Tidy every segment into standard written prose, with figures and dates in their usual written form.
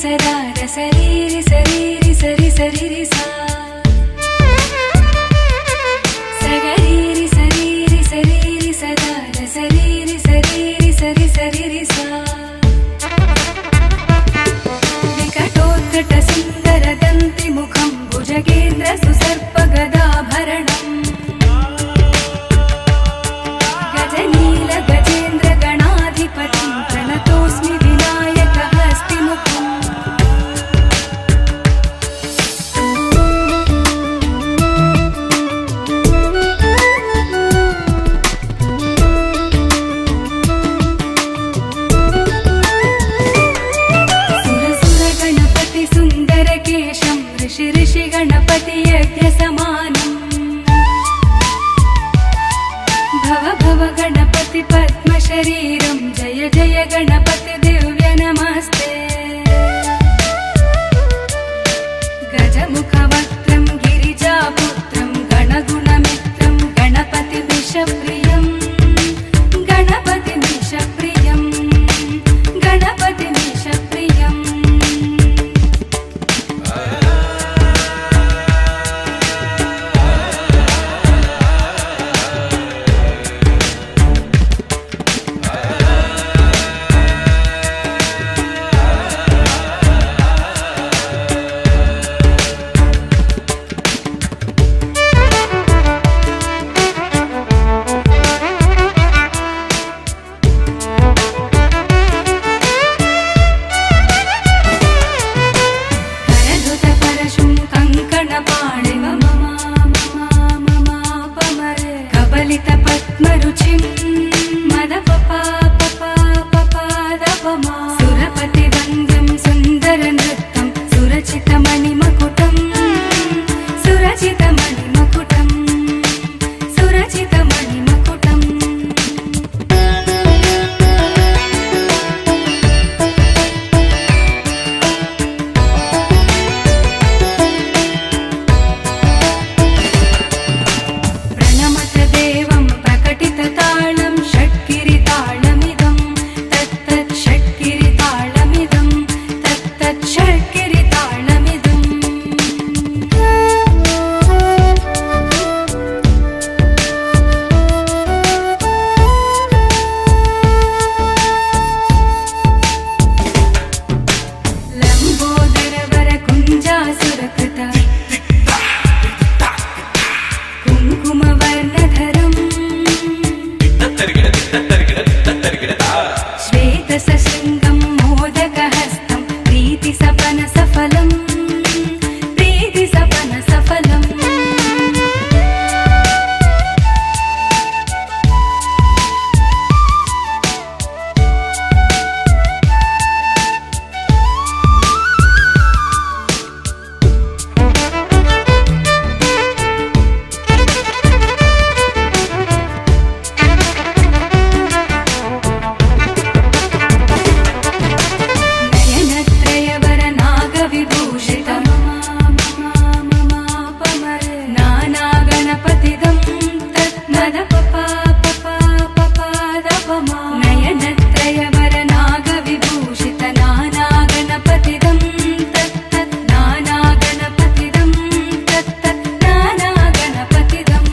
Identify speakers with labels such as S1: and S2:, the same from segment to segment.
S1: सदा रसरीरि सरीरि सरि सरिरि सा सगरीरि सरीरि सरीरि सदा रसरीरि सरीरि सरि सरिरि सा विकटोत्कट सुन्दर दन्ति मुखं भुजगेन्द्र सुसर्प गदाभरणम् गजनील गजेन्द्र गणाधिपतिं प्रणतोऽस्मि विनायक हस्तिमुखम् ऋषि ऋषि गणपति यज्ञ समानम् भव भव गणपति पद्म शरीरं जय जय गणपति दिव्य नमस्ते गजमुख वक्त्रं गिरिजापुत्रं गणगुणमित्रं गणपति विषप्रियं गणपति विषप्रियं गणपति विषप्रियम् सुरपति वन्द्यं सुन्दर नृत्यं सुरचित मणिमकुटं सुरचित मणिमकुटं सुरचित मणिमकुटम् प्रणमत देवं प्रकटित ताळं षट्गिरिताळमिदं तत्तत् षट्गिरिताळमिदं तत्तत् षट्गिरिताळमिदम् लम्बोदर वर कुञ्जासुरकृत कुङ्कुमवर्णधरम् श्वेतसशृङ्गं मोदकहस्तं प्रीतिसपनसफलम् प्रीतिसपनसफलम् नयनत्रयवर नागविभूषित नानागणपतिदं तत् नद पपा पपा पपादपमा नयनत्रयवर नागविभूषित नानागणपतिदं तत् नानागणपतिदं तत् नानागणपतिदम्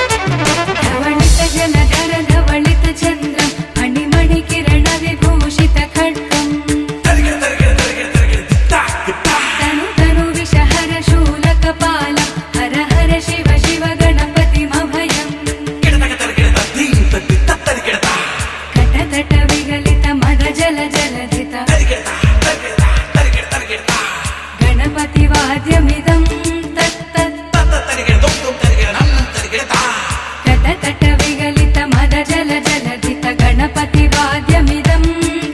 S1: धवलित जलधर धवलित चन्द्रं मणिमणिकिरण विभूषित खड्गम् तनु तनु विषहर शूलकपालं हर हर शिव शिव गणपतिमभयम् कटतट विगलित मद जल जलधित गणपति वाद्यमिदं तत्तत् कटतट विगलित मद जल जलधित गणपति वाद्यमिदं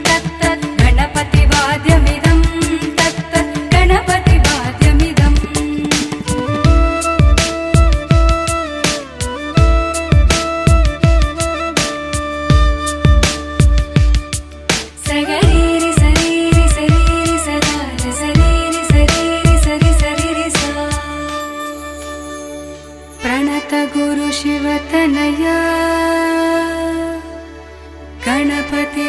S1: तत्तत् गणपति वाद्यमिदं तत्तत् गणपति वाद्यमिदम् सगरीरि सरीरि सरीरि सदा रसरीरि सरीरि सरि सरिरि गुरु शिवतनया गणपति